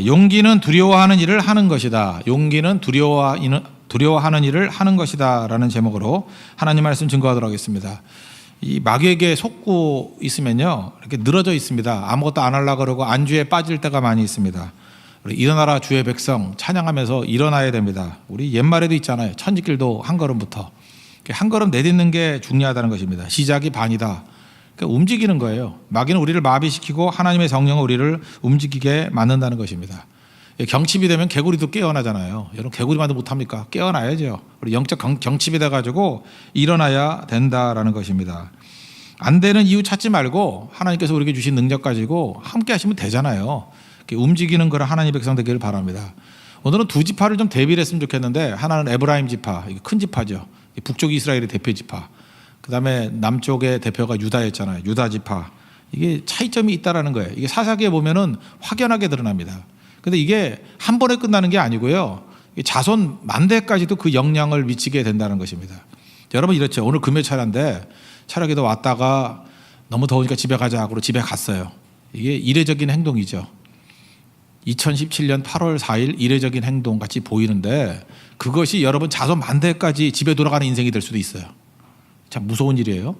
용기는 두려워하는 일을 하는 것이다. 용기는 두려워하는 일을 하는 것이다 라는 제목으로 하나님 말씀 증거하도록 하겠습니다. 이 마귀에게 속고 있으면요 이렇게 늘어져 있습니다. 아무것도 안 하려고 그러고 안주에 빠질 때가 많이 있습니다. 우리 일어나라 주의 백성 찬양하면서 일어나야 됩니다. 우리 옛말에도 있잖아요. 천지길도 한 걸음부터. 한 걸음 내딛는 게 중요하다는 것입니다. 시작이 반이다. 그러니까 움직이는 거예요. 마귀는 우리를 마비시키고 하나님의 성령은 우리를 움직이게 만든다는 것입니다. 경칩이 되면 개구리도 깨어나잖아요. 여러분 개구리만도 못합니까? 깨어나야죠. 우리 영적 경칩이 돼가지고 일어나야 된다라는 것입니다. 안 되는 이유 찾지 말고 하나님께서 우리에게 주신 능력 가지고 함께 하시면 되잖아요. 움직이는 거를 하나님의 백성 되기를 바랍니다. 오늘은 두 지파를 좀 대비를 했으면 좋겠는데, 하나는 에브라임 지파, 큰 지파죠. 북쪽 이스라엘의 대표 지파. 그 다음에 남쪽의 대표가 유다였잖아요. 유다 지파. 이게 차이점이 있다라는 거예요. 이게 사사기에 보면은 확연하게 드러납니다. 근데 이게 한 번에 끝나는 게 아니고요. 자손 만대까지도 그 영향을 미치게 된다는 것입니다. 여러분 이렇죠. 오늘 금요차례인데 차례기도 왔다가 너무 더우니까 집에 가자 하고 집에 갔어요. 이게 이례적인 행동이죠. 2017년 8월 4일 이례적인 행동 같이 보이는데 그것이 여러분 자손 만대까지 집에 돌아가는 인생이 될 수도 있어요. 참 무서운 일이에요.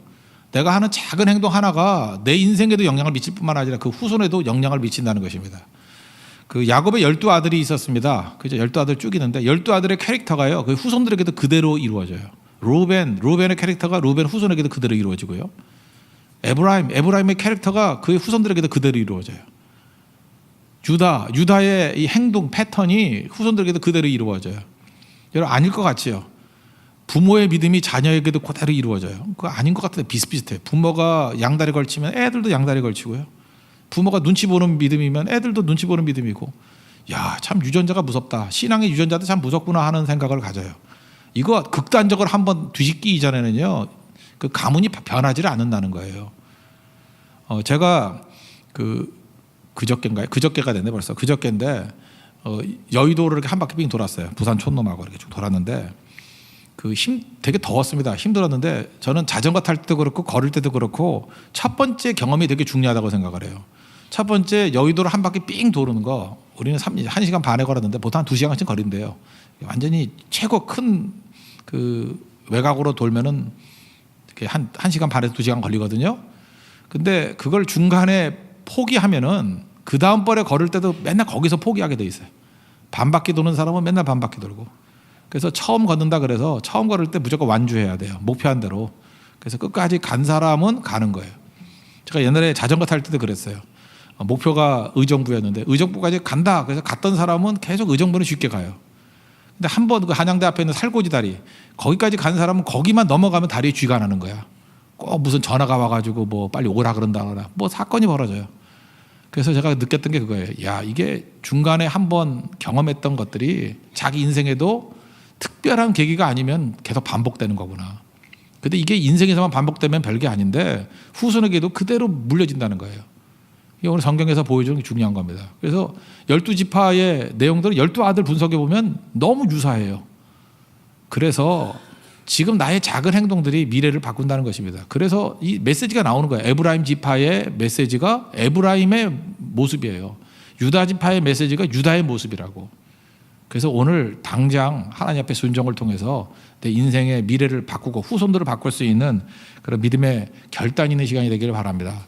내가 하는 작은 행동 하나가 내 인생에도 영향을 미칠 뿐만 아니라 그 후손에도 영향을 미친다는 것입니다. 그 야곱의 12아들이 있었습니다. 그죠? 12아들 쭉 있는데 12아들의 캐릭터가요. 그 후손들에게도 그대로 이루어져요. 루벤의 캐릭터가 루벤 후손에게도 그대로 이루어지고요. 에브라임의 캐릭터가 그의 후손들에게도 그대로 이루어져요. 유다의 이 행동 패턴이 후손들에게도 그대로 이루어져요. 여러분 아닐 것 같지요? 부모의 믿음이 자녀에게도 그대로 이루어져요. 그거 아닌 것 같은데 비슷비슷해요. 부모가 양다리 걸치면 애들도 양다리 걸치고요. 부모가 눈치 보는 믿음이면 애들도 눈치 보는 믿음이고, 야, 참 유전자가 무섭다. 신앙의 유전자도 참 무섭구나 하는 생각을 가져요. 이거 극단적으로 한번 뒤집기 이전에는요, 그 가문이 변하지를 않는다는 거예요. 제가 그저께가 됐네 벌써. 그저께인데 여의도를 이렇게 한 바퀴 빙 돌았어요. 부산 촌놈하고 이렇게 쭉 돌았는데 되게 더웠습니다. 힘들었는데 저는 자전거 탈 때도 그렇고 걸을 때도 그렇고 첫 번째 경험이 되게 중요하다고 생각을 해요. 첫 번째 여의도를 한 바퀴 삥 도는 거 우리는 1시간 반에 걸었는데 보통 한 2시간씩 걸린대요. 완전히 최고 큰 외곽으로 돌면은 한 1시간 반에서 2시간 걸리거든요. 근데 그걸 중간에 포기하면은 그 다음번에 걸을 때도 맨날 거기서 포기하게 돼 있어요. 반 바퀴 도는 사람은 맨날 반 바퀴 돌고. 그래서 처음 걷는다 그래서 처음 걸을 때 무조건 완주해야 돼요. 목표한 대로. 그래서 끝까지 간 사람은 가는 거예요. 제가 옛날에 자전거 탈 때도 그랬어요. 목표가 의정부였는데 의정부까지 간다. 그래서 갔던 사람은 계속 의정부는 쉽게 가요. 근데 한 번 그 한양대 앞에 있는 살고지 다리 거기까지 간 사람은 거기만 넘어가면 다리에 쥐가 나는 거야. 꼭 무슨 전화가 와가지고 뭐 빨리 오라 그런다거나 뭐 사건이 벌어져요. 그래서 제가 느꼈던 게 그거예요. 야, 이게 중간에 한번 경험했던 것들이 자기 인생에도 특별한 계기가 아니면 계속 반복되는 거구나. 근데 이게 인생에서만 반복되면 별게 아닌데 후손에게도 그대로 물려진다는 거예요. 이게 오늘 성경에서 보여주는 게 중요한 겁니다. 그래서 12지파의 내용들을 12아들 분석해 보면 너무 유사해요. 그래서 지금 나의 작은 행동들이 미래를 바꾼다는 것입니다. 그래서 이 메시지가 나오는 거예요. 에브라임 지파의 메시지가 에브라임의 모습이에요. 유다 지파의 메시지가 유다의 모습이라고. 그래서 오늘 당장 하나님 앞에 순종을 통해서 내 인생의 미래를 바꾸고 후손들을 바꿀 수 있는 그런 믿음의 결단 있는 시간이 되기를 바랍니다.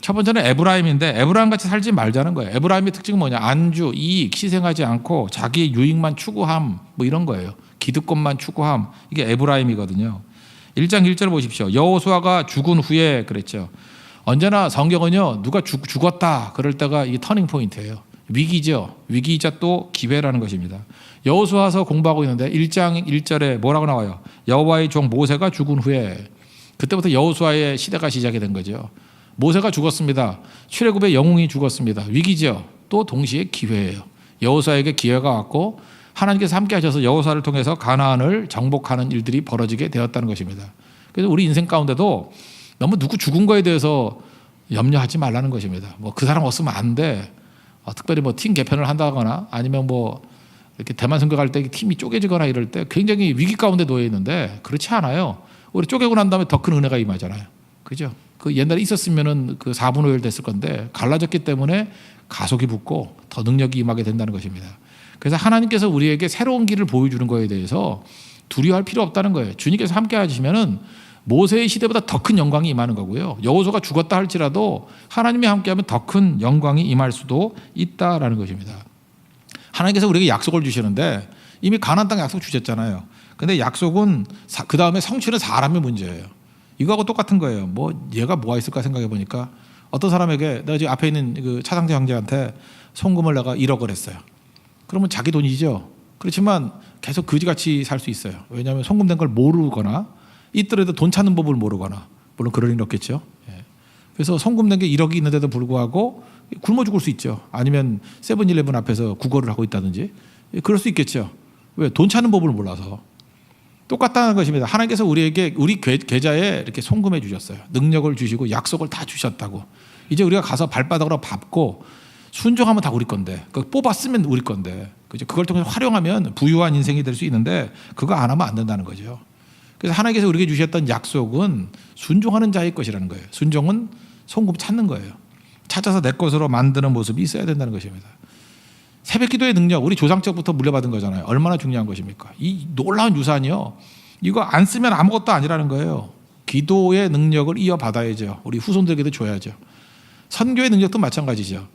첫 번째는 에브라임인데 에브라임같이 살지 말자는 거예요. 에브라임의 특징은 뭐냐? 안주, 이익, 희생하지 않고 자기의 유익만 추구함 뭐 이런 거예요. 기득권만 추구함. 이게 에브라임이거든요. 1장 1절 보십시오. 여호수아가 죽은 후에 그랬죠. 언제나 성경은요. 누가 죽었다 그럴 때가 이게 터닝 포인트예요. 위기죠. 위기이자 또 기회라는 것입니다. 여호수아서 공부하고 있는데 1장 1절에 뭐라고 나와요? 여호와의 종 모세가 죽은 후에. 그때부터 여호수아의 시대가 시작이 된 거죠. 모세가 죽었습니다. 출애굽의 영웅이 죽었습니다. 위기죠. 또 동시에 기회예요. 여호수아에게 기회가 왔고 하나님께서 함께 하셔서 여호수아를 통해서 가나안을 정복하는 일들이 벌어지게 되었다는 것입니다. 그래서 우리 인생 가운데도 너무 누구 죽은 거에 대해서 염려하지 말라는 것입니다. 뭐 그 사람 없으면 안 돼. 특별히 뭐 팀 개편을 한다거나 아니면 뭐 이렇게 대만 선교 갈 때 팀이 쪼개지거나 이럴 때 굉장히 위기 가운데 놓여 있는데 그렇지 않아요. 우리 쪼개고 난 다음에 더 큰 은혜가 임하잖아요. 그죠? 그 옛날에 있었으면은 그 4분의 1 됐을 건데 갈라졌기 때문에 가속이 붙고 더 능력이 임하게 된다는 것입니다. 그래서 하나님께서 우리에게 새로운 길을 보여주는 거에 대해서 두려워할 필요 없다는 거예요. 주님께서 함께 하시면은 모세의 시대보다 더 큰 영광이 임하는 거고요. 여호수아가 죽었다 할지라도 하나님이 함께하면 더 큰 영광이 임할 수도 있다라는 것입니다. 하나님께서 우리에게 약속을 주시는데 이미 가나안 땅 약속 주셨잖아요. 근데 약속은 그 다음에 성취는 사람의 문제예요. 이거하고 똑같은 거예요. 뭐 얘가 뭐가 있을까 생각해 보니까 어떤 사람에게 내가 지금 앞에 있는 그 차상재 형제한테 송금을 내가 1억을 했어요. 그러면 자기 돈이죠. 그렇지만 계속 거지같이 살 수 있어요. 왜냐하면 송금된 걸 모르거나 있더라도 돈 찾는 법을 모르거나, 물론 그럴 일은 없겠죠. 그래서 송금된 게 1억이 있는데도 불구하고 굶어 죽을 수 있죠. 아니면 세븐일레븐 앞에서 구걸을 하고 있다든지 그럴 수 있겠죠. 왜? 돈 찾는 법을 몰라서. 똑같다는 것입니다. 하나님께서 우리에게 우리 계좌에 이렇게 송금해 주셨어요. 능력을 주시고 약속을 다 주셨다고. 이제 우리가 가서 발바닥으로 밟고 순종하면 다 우리 건데, 뽑았으면 우리 건데, 그죠? 그걸 통해서 활용하면 부유한 인생이 될 수 있는데 그거 안 하면 안 된다는 거죠. 그래서 하나님께서 우리에게 주셨던 약속은 순종하는 자의 것이라는 거예요. 순종은 송금 찾는 거예요. 찾아서 내 것으로 만드는 모습이 있어야 된다는 것입니다. 새벽 기도의 능력, 우리 조상 때부터 물려받은 거잖아요. 얼마나 중요한 것입니까? 이 놀라운 유산이요, 이거 안 쓰면 아무것도 아니라는 거예요. 기도의 능력을 이어받아야죠. 우리 후손들에게도 줘야죠. 선교의 능력도 마찬가지죠.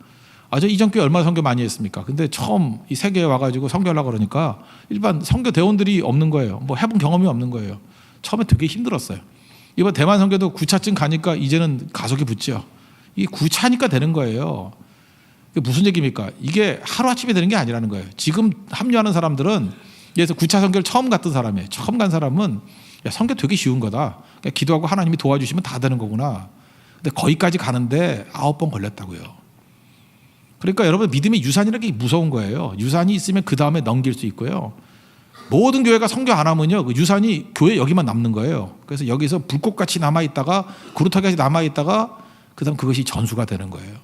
저 이전 교회 얼마나 선교 많이 했습니까? 근데 처음 이 세계에 와가지고 선교하려고 그러니까 일반 선교 대원들이 없는 거예요. 뭐 해본 경험이 없는 거예요. 처음에 되게 힘들었어요. 이번 대만 선교도 9차쯤 가니까 이제는 가속이 붙죠. 이게 9차니까 되는 거예요. 이게 무슨 얘기입니까? 이게 하루아침에 되는 게 아니라는 거예요. 지금 합류하는 사람들은, 그래서 9차 선교를 처음 갔던 사람이에요. 처음 간 사람은 야, 선교 되게 쉬운 거다. 그냥 기도하고 하나님이 도와주시면 다 되는 거구나. 근데 거기까지 가는데 9번 걸렸다고요. 그러니까 여러분, 믿음의 유산이라는 게 무서운 거예요. 유산이 있으면 그 다음에 넘길 수 있고요. 모든 교회가 선교 안 하면요, 그 유산이 교회 여기만 남는 거예요. 그래서 여기서 불꽃같이 남아있다가 구루터기같이 남아있다가 그 다음 그것이 전수가 되는 거예요.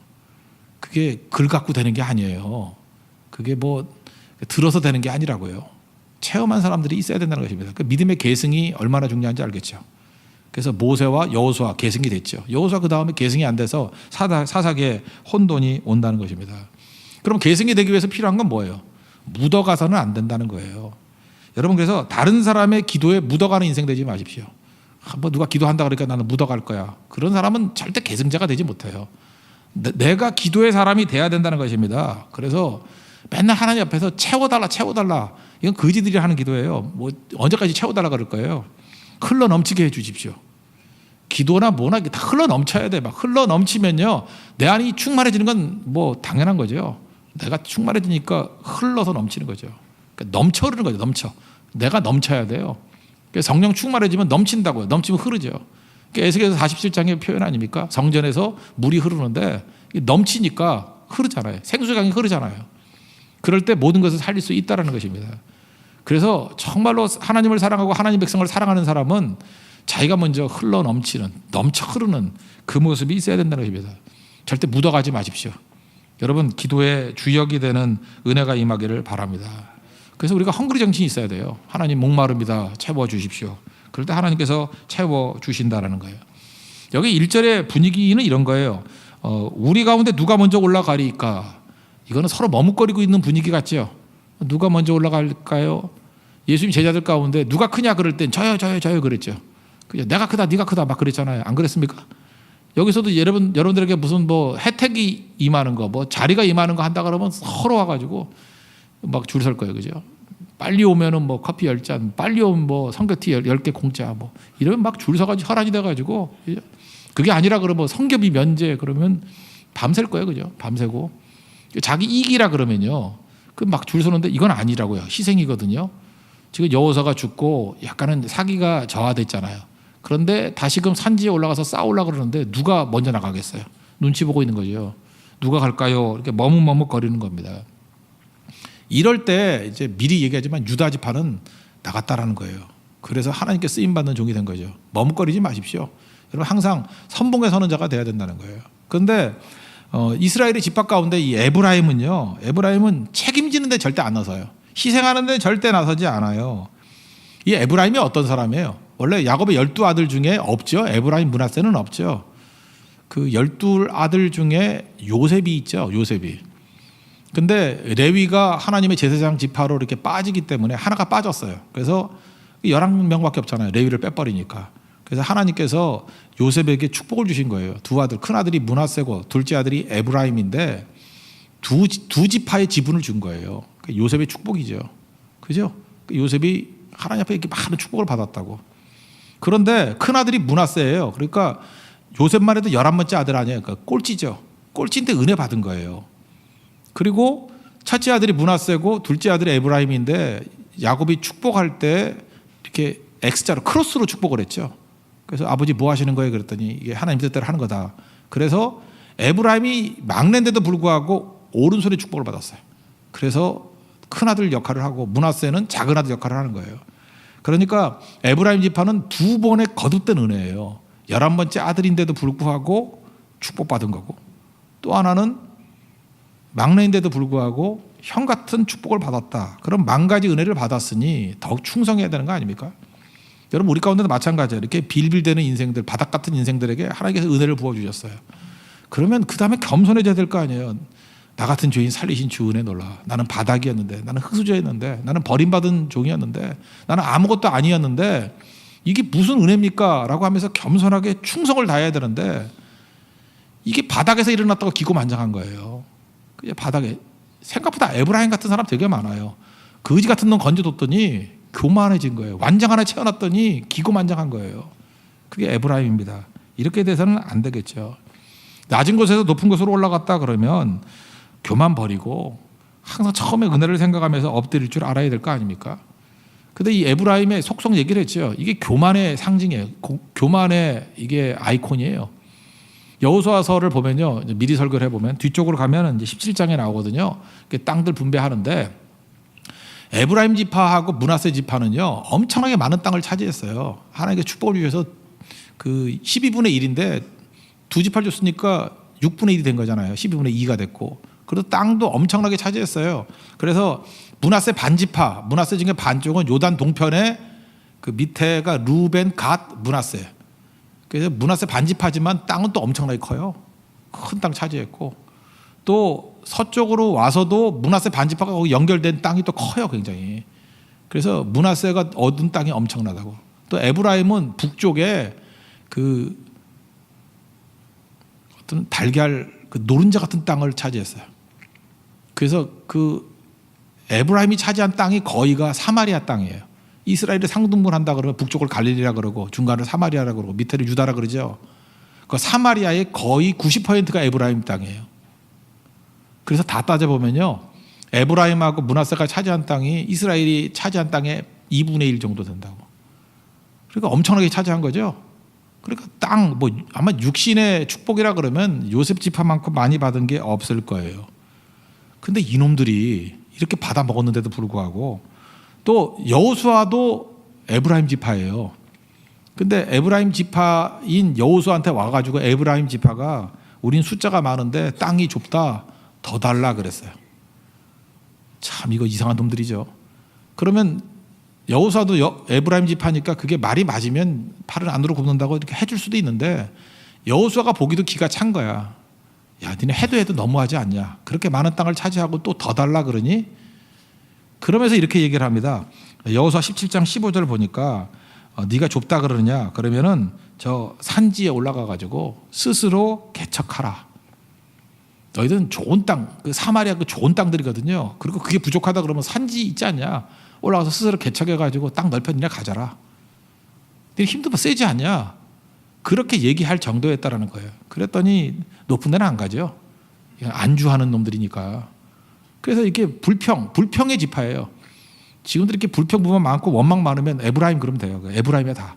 그게 글 갖고 되는 게 아니에요. 그게 뭐 들어서 되는 게 아니라고요. 체험한 사람들이 있어야 된다는 것입니다. 그 믿음의 계승이 얼마나 중요한지 알겠죠. 그래서 모세와 여호수아 계승이 됐죠. 여호수아 그 다음에 계승이 안 돼서 사사기에 혼돈이 온다는 것입니다. 그럼 계승이 되기 위해서 필요한 건 뭐예요? 묻어가서는 안 된다는 거예요. 여러분, 그래서 다른 사람의 기도에 묻어가는 인생 되지 마십시오. 뭐 누가 기도한다 그러니까 나는 묻어갈 거야. 그런 사람은 절대 계승자가 되지 못해요. 내가 기도의 사람이 돼야 된다는 것입니다. 그래서 맨날 하나님 앞에서 채워달라 채워달라, 이건 거지들이 하는 기도예요. 뭐 언제까지 채워달라 그럴 거예요. 흘러 넘치게 해 주십시오. 기도나 뭐나 다 흘러 넘쳐야 돼. 막 흘러 넘치면요, 내 안이 충만해지는 건 뭐 당연한 거죠. 내가 충만해지니까 흘러서 넘치는 거죠. 그러니까 넘쳐 흐르는 거죠. 넘쳐. 내가 넘쳐야 돼요. 그래서 성령 충만해지면 넘친다고요. 넘치면 흐르죠. 그러니까 에스겔서 47장의 표현 아닙니까? 성전에서 물이 흐르는데 넘치니까 흐르잖아요. 생수강이 흐르잖아요. 그럴 때 모든 것을 살릴 수 있다는 것입니다. 그래서 정말로 하나님을 사랑하고 하나님 백성을 사랑하는 사람은 자기가 먼저 흘러 넘치는, 넘쳐 흐르는 그 모습이 있어야 된다는 것입니다. 절대 묻어가지 마십시오. 여러분, 기도의 주역이 되는 은혜가 임하기를 바랍니다. 그래서 우리가 헝그리 정신이 있어야 돼요. 하나님 목마릅니다. 채워주십시오. 그럴 때 하나님께서 채워주신다는 거예요. 여기 1절의 분위기는 이런 거예요. 우리 가운데 누가 먼저 올라가리까? 이거는 서로 머뭇거리고 있는 분위기 같죠. 누가 먼저 올라갈까요? 예수님 제자들 가운데 누가 크냐 그럴 땐 저요 그랬죠. 내가 크다 네가 크다 막 그랬잖아요. 안 그랬습니까? 여기서도 여러분들에게 무슨 뭐 혜택이 임하는 거, 뭐 자리가 임하는 거 한다 그러면 서로 와가지고 막 줄 설 거예요. 그죠? 빨리 오면은 뭐 커피 10잔, 빨리 오면 뭐 성교티 10개 공짜, 뭐 이러면 막 줄 서가지고 혈안이 돼가지고, 그게 아니라 그러면 성교비 면제 그러면 밤샐 거예요. 그죠? 밤새고. 자기 이기라 그러면요, 그 막 줄 서는데 이건 아니라고요. 희생이거든요. 지금 여호사가 죽고 약간은 사기가 저하됐잖아요. 그런데 다시금 산지에 올라가서 싸우려고 그러는데 누가 먼저 나가겠어요? 눈치 보고 있는 거죠. 누가 갈까요? 이렇게 머뭇머뭇 거리는 겁니다. 이럴 때 이제 미리 얘기하지만 유다 지파는 나갔다라는 거예요. 그래서 하나님께 쓰임 받는 종이 된 거죠. 머뭇거리지 마십시오. 여러분, 항상 선봉에 서는 자가 돼야 된다는 거예요. 그런데 이스라엘의 지파 가운데 이 에브라임은 책임지는 데 절대 안 나서요. 희생하는 데 절대 나서지 않아요. 이 에브라임이 어떤 사람이에요? 원래 야곱의 12아들 중에 없죠. 에브라임 므낫세는 없죠. 그 12아들 중에 요셉이 있죠. 요셉이. 근데 레위가 하나님의 제사장 지파로 이렇게 빠지기 때문에 하나가 빠졌어요. 그래서 11명밖에 없잖아요. 레위를 빼버리니까. 그래서 하나님께서 요셉에게 축복을 주신 거예요. 두 아들, 큰 아들이 므낫세고 둘째 아들이 에브라임인데 두 지파의 지분을 준 거예요. 요셉의 축복이죠. 그죠? 요셉이 하나님 앞에 이렇게 많은 축복을 받았다고. 그런데 큰 아들이 므낫세예요. 그러니까 요셉만 해도 11번째 아들 아니에요. 그러니까 꼴찌죠. 꼴찌인데 은혜 받은 거예요. 그리고 첫째 아들이 므낫세고 둘째 아들이 에브라임인데 야곱이 축복할 때 이렇게 X자로 크로스로 축복을 했죠. 그래서 아버지 뭐 하시는 거예요? 그랬더니 이게 하나님 뜻대로 하는 거다. 그래서 에브라임이 막내인데도 불구하고 오른손에 축복을 받았어요. 그래서 큰아들 역할을 하고 므낫세는 작은아들 역할을 하는 거예요. 그러니까 에브라임 지파는 두 번의 거듭된 은혜예요. 11번째 아들인데도 불구하고 축복받은 거고, 또 하나는 막내인데도 불구하고 형 같은 축복을 받았다. 그럼 만 가지 은혜를 받았으니 더욱 충성해야 되는 거 아닙니까? 여러분 우리 가운데도 마찬가지예요. 이렇게 빌빌대는 인생들, 바닥 같은 인생들에게 하나님께서 은혜를 부어주셨어요. 그러면 그 다음에 겸손해져야 될 거 아니에요. 나 같은 죄인 살리신 주 은혜 놀라. 나는 바닥이었는데, 나는 흙수저였는데, 나는 버림받은 종이었는데, 나는 아무것도 아니었는데 이게 무슨 은혜입니까? 라고 하면서 겸손하게 충성을 다해야 되는데 이게 바닥에서 일어났다고 기고만장한 거예요. 그게 바닥에. 생각보다 에브라임 같은 사람 되게 많아요. 거지 같은 놈 건져뒀더니 교만해진 거예요. 완장 하나 채워놨더니 기고만장한 거예요. 그게 에브라임입니다. 이렇게 돼서는 안 되겠죠. 낮은 곳에서 높은 곳으로 올라갔다 그러면 교만 버리고 항상 처음에 은혜를 생각하면서 엎드릴 줄 알아야 될 거 아닙니까? 근데 이 에브라임의 속성 얘기를 했죠. 이게 교만의 상징이에요. 교만의 이게 아이콘이에요. 여호수아서를 보면요, 미리 설교를 해보면 뒤쪽으로 가면 이제 17장에 나오거든요. 땅들 분배하는데 에브라임 지파하고 므낫세 지파는요 엄청나게 많은 땅을 차지했어요. 하나님께 축복을 주셔서 그 12분의 1인데 두 지파를 줬으니까 6분의 1이 된 거잖아요. 12분의 2가 됐고, 그래도 땅도 엄청나게 차지했어요. 그래서 므낫세 반지파, 므낫세 중에 반쪽은 요단 동편에 그 밑에가 루벤, 갓, 므낫세. 그래서 므낫세 반지파지만 땅은 또 엄청나게 커요. 큰 땅 차지했고, 또 서쪽으로 와서도 므낫세 반지파가 거기 연결된 땅이 또 커요, 굉장히. 그래서 므낫세가 얻은 땅이 엄청나다고. 또 에브라임은 북쪽에 그 어떤 달걀 그 노른자 같은 땅을 차지했어요. 그래서 그 에브라임이 차지한 땅이 거의가 사마리아 땅이에요. 이스라엘을 상등분한다 그러면 북쪽을 갈릴리라 그러고 중간을 사마리아라 그러고 밑에를 유다라 그러죠. 그 사마리아의 거의 90%가 에브라임 땅이에요. 그래서 다 따져보면요, 에브라임하고 므낫세가 차지한 땅이 이스라엘이 차지한 땅의 2분의 1 정도 된다고. 그러니까 엄청나게 차지한 거죠. 그러니까 땅, 뭐 아마 육신의 축복이라 그러면 요셉 지파만큼 많이 받은 게 없을 거예요. 근데 이놈들이 이렇게 받아 먹었는데도 불구하고, 또 여호수아도 에브라임 지파예요. 근데 에브라임 지파인 여호수아한테 와가지고 에브라임 지파가 우린 숫자가 많은데 땅이 좁다, 더 달라 그랬어요. 참 이거 이상한 놈들이죠. 그러면 여호수아도 에브라임 지파니까 그게 말이 맞으면 팔을 안으로 굽는다고 이렇게 해줄 수도 있는데, 여호수아가 보기도 기가 찬 거야. 야, 니네 해도 너무하지 않냐? 그렇게 많은 땅을 차지하고 또 더 달라 그러니? 그러면서 이렇게 얘기를 합니다. 여호수아 17장 15절 보니까 네가 좁다 그러느냐? 그러면은 저 산지에 올라가 가지고 스스로 개척하라. 너희들은 좋은 땅, 그 사마리아 그 좋은 땅들이거든요. 그리고 그게 부족하다 그러면 산지 있지 않냐? 올라가서 스스로 개척해 가지고 땅 넓혀 니네 가져라. 네 힘도 세지 않냐? 그렇게 얘기할 정도였다라는 거예요. 그랬더니 높은 데는 안 가죠. 안주하는 놈들이니까. 그래서 이렇게 불평의 지파예요. 지금들 이렇게 불평 부만 많고 원망 많으면 에브라임 그러면 돼요. 에브라임이야 다.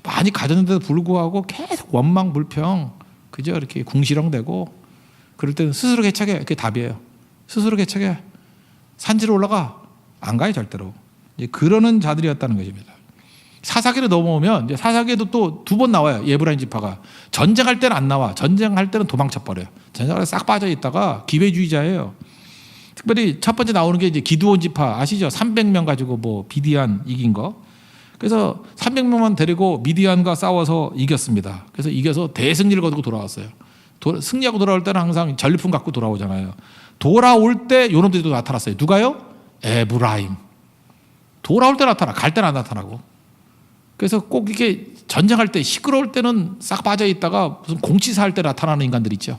많이 가졌는데도 불구하고 계속 원망 불평, 그죠? 이렇게 궁시렁대고 그럴 때는 스스로 개척해. 그게 답이에요. 스스로 개척해. 산지로 올라가. 안 가요 절대로. 그러는 자들이었다는 것입니다. 사사기로 넘어오면 이제 사사기에도 또 두 번 나와요. 에브라임 지파가. 전쟁할 때는 안 나와. 전쟁할 때는 도망쳐 버려요. 전쟁할 때 싹 빠져 있다가 기회주의자예요. 특별히 첫 번째 나오는 게 이제 기드온 지파 아시죠? 300명 가지고 뭐 미디안 이긴 거. 그래서 300명만 데리고 미디안과 싸워서 이겼습니다. 그래서 이겨서 대승리를 거두고 돌아왔어요. 승리하고 돌아올 때는 항상 전리품 갖고 돌아오잖아요. 돌아올 때 요놈들이 또 나타났어요. 누가요? 에브라임. 돌아올 때 나타나, 갈 때는 안 나타나고. 그래서 꼭 이게 전쟁할 때 시끄러울 때는 싹 빠져 있다가 무슨 공치사 할 때 나타나는 인간들 있죠.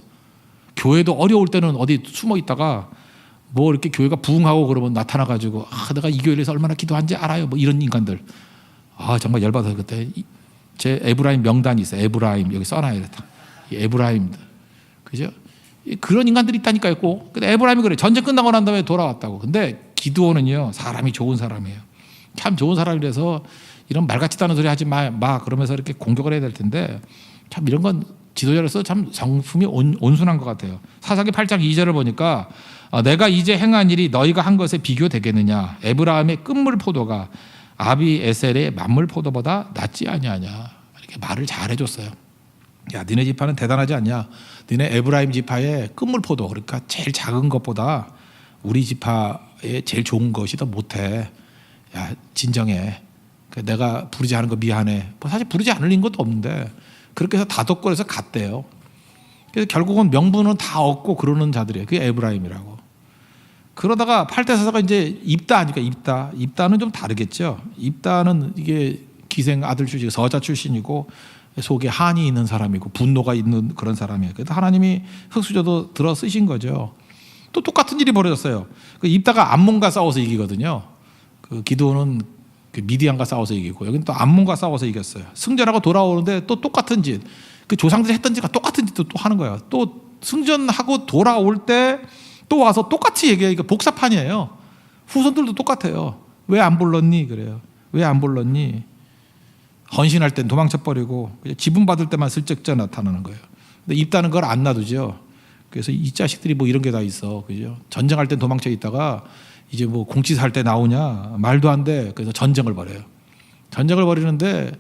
교회도 어려울 때는 어디 숨어 있다가 뭐 이렇게 교회가 부흥하고 그러면 나타나가지고 내가 이 교회에서 얼마나 기도한지 알아요. 뭐 이런 인간들. 정말 열받아서 그때 제 에브라임 명단이 있어요. 에브라임 여기 써놔야겠다. 에브라임들. 그죠? 그런 인간들이 있다니까요. 꼭. 근데 에브라임이 그래. 전쟁 끝나고 난 다음에 돌아왔다고. 근데 기드온은요 사람이 좋은 사람이에요. 참 좋은 사람이라서 이런 말 같지도 않은 소리 하지 마 그러면서 이렇게 공격을 해야 될 텐데 참 이런 건 지도자로서 참 성품이 온순한 것 같아요. 사사기 8장 2절을 보니까 내가 이제 행한 일이 너희가 한 것에 비교되겠느냐. 에브라임의 끝물 포도가 아비에셀의 만물 포도보다 낫지 아니하냐. 이렇게 말을 잘 해줬어요. 야, 니네 지파는 대단하지 않냐. 니네 에브라임 지파의 끝물 포도, 그러니까 제일 작은 것보다 우리 지파의 제일 좋은 것이 더 못해. 야, 진정해. 내가 부르지 않은 거 미안해. 뭐 사실 부르지 않을 것도 없는데 그렇게 해서 다독거려서 갔대요. 그래서 결국은 명분은 다 얻고 그러는 자들이에요. 그게 에브라임이라고. 그러다가 8대 사사가 이제 입다 하니까 입다는 좀 다르겠죠. 입다는 이게 기생 아들 출신, 서자 출신이고 속에 한이 있는 사람이고 분노가 있는 그런 사람이에요. 그래서 하나님이 흑수저도 들어 쓰신 거죠. 또 똑같은 일이 벌어졌어요. 그 입다가 암몬과 싸워서 이기거든요. 그 기드온은 그 미디안과 싸워서 이기고 여기는 또 암몬과 싸워서 이겼어요. 승전하고 돌아오는데 또 똑같은 짓, 그 조상들이 했던 짓과 똑같은 짓도 또 하는 거예요. 또 승전하고 돌아올 때 또 와서 똑같이 얘기해요. 이거 복사판이에요. 후손들도 똑같아요. 왜 안 불렀니? 그래요. 왜 안 불렀니? 헌신할 땐 도망쳐버리고 지분 받을 때만 슬쩍 나타나는 거예요. 근데 입다는 걸 안 놔두죠. 그래서 이 자식들이 뭐 이런 게 다 있어. 그죠? 전쟁할 땐 도망쳐 있다가 이제 뭐 공치사 할 때 나오냐? 말도 안 돼. 그래서 전쟁을 벌여요. 전쟁을 벌이는데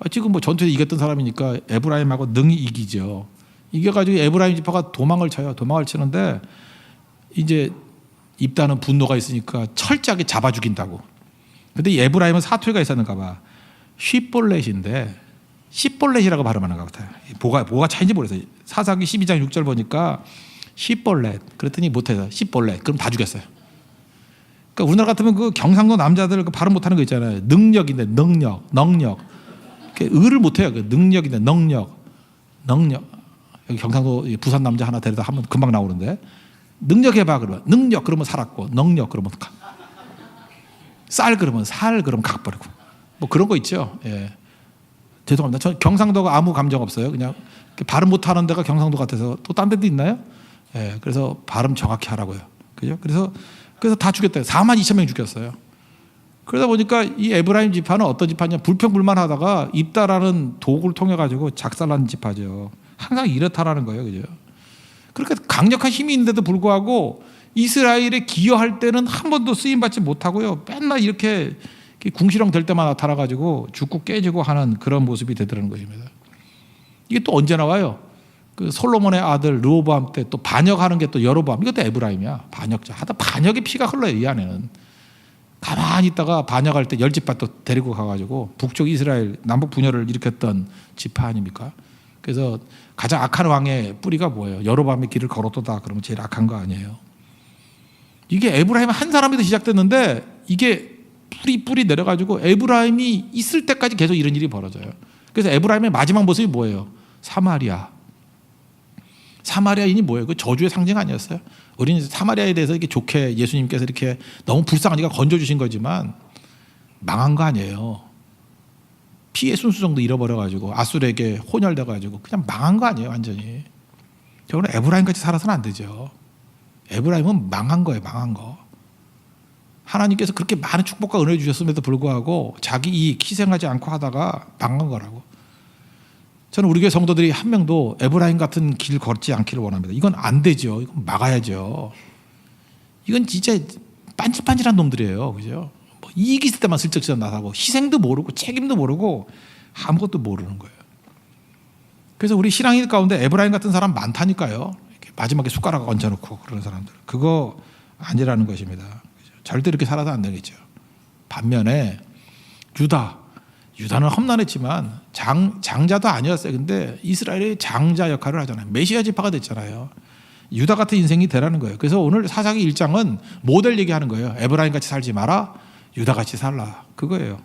지금 뭐 전투에 이겼던 사람이니까 에브라임하고 능히 이기죠. 이겨가지고 에브라임 지파가 도망을 쳐요. 도망을 치는데 이제 입다는 분노가 있으니까 철저하게 잡아 죽인다고. 근데 에브라임은 사투리가 있었는가 봐. 쉿볼렛인데 쉿볼렛이라고 발음하는 것 같아요. 뭐가 차이인지 모르겠어요. 사사기 12장 6절 보니까 쉿볼렛 그랬더니 못해서 쉿볼렛 그럼 다 죽였어요. 그러니까 우리나라 같으면 그 경상도 남자들 그 발음 못하는 거 있잖아요. 능력인데 능력 을을 못해요. 그 능력인데 능력 여기 경상도 부산 남자 하나 데려다 하면 금방 나오는데 능력 해봐 그러면 능력 그러면 살았고 능력 그러면 쌀 그러면 살 그러면 각버리고 뭐 그런 거 있죠. 예. 죄송합니다. 저 경상도가 아무 감정 없어요. 그냥 발음 못하는 데가 경상도 같아서 또 딴 데도 있나요? 예. 그래서 발음 정확히 하라고요. 그죠? 그래서 다 죽였대요. 42,000명 죽였어요. 그러다 보니까 이 에브라임 지파는 어떤 지파냐 불평불만하다가 입다라는 도구를 통해 가지고 작살난 지파죠. 항상 이렇다라는 거예요, 그죠? 그렇게 강력한 힘이 있는데도 불구하고 이스라엘에 기여할 때는 한 번도 쓰임 받지 못하고요. 맨날 이렇게 궁시렁 될 때만 나타나 가지고 죽고 깨지고 하는 그런 모습이 되더라는 것입니다. 이게 또 언제 나와요? 그 솔로몬의 아들 르호보암 때 또 반역하는 게 또 여로보암. 이것도 에브라임이야. 반역자. 하다 반역의 피가 흘러요. 이 안에는. 가만히 있다가 반역할 때 10지파 또 데리고 가가지고 북쪽 이스라엘 남북 분열을 일으켰던 지파 아닙니까? 그래서 가장 악한 왕의 뿌리가 뭐예요? 여로보암의 길을 걸었다 그러면 제일 악한 거 아니에요? 이게 에브라임 한 사람에도 시작됐는데 이게 뿌리 내려가지고 에브라임이 있을 때까지 계속 이런 일이 벌어져요. 그래서 에브라임의 마지막 모습이 뭐예요? 사마리아인이 뭐예요? 그 저주의 상징 아니었어요? 우리는 사마리아에 대해서 이렇게 좋게 예수님께서 이렇게 너무 불쌍하니까 건져주신 거지만 망한 거 아니에요. 피의 순수 정도 잃어버려가지고 아술에게 혼혈돼가지고 그냥 망한 거 아니에요, 완전히. 저거는 에브라임 같이 살아서는 안 되죠. 에브라임은 망한 거예요, 망한 거. 하나님께서 그렇게 많은 축복과 은혜 주셨음에도 불구하고 자기 이익 희생하지 않고 하다가 망한 거라고. 저는 우리 교회 성도들이 한 명도 에브라임 같은 길 걷지 않기를 원합니다. 이건 안 되죠. 이건 막아야죠. 이건 진짜 빤질빤질한 놈들이에요, 그죠? 뭐 이익 있을 때만 슬쩍 나서고 희생도 모르고 책임도 모르고 아무것도 모르는 거예요. 그래서 우리 신앙인 가운데 에브라임 같은 사람 많다니까요. 이렇게 마지막에 숟가락 얹어놓고 그런 사람들. 그거 아니라는 것입니다. 그죠? 절대 이렇게 살아도 안 되겠죠. 반면에 유다는 험난했지만 장자도 아니었어요. 근데 이스라엘의 장자 역할을 하잖아요. 메시아 지파가 됐잖아요. 유다 같은 인생이 되라는 거예요. 그래서 오늘 사사기 1장은 모델 얘기하는 거예요. 에브라임 같이 살지 마라. 유다 같이 살라. 그거예요.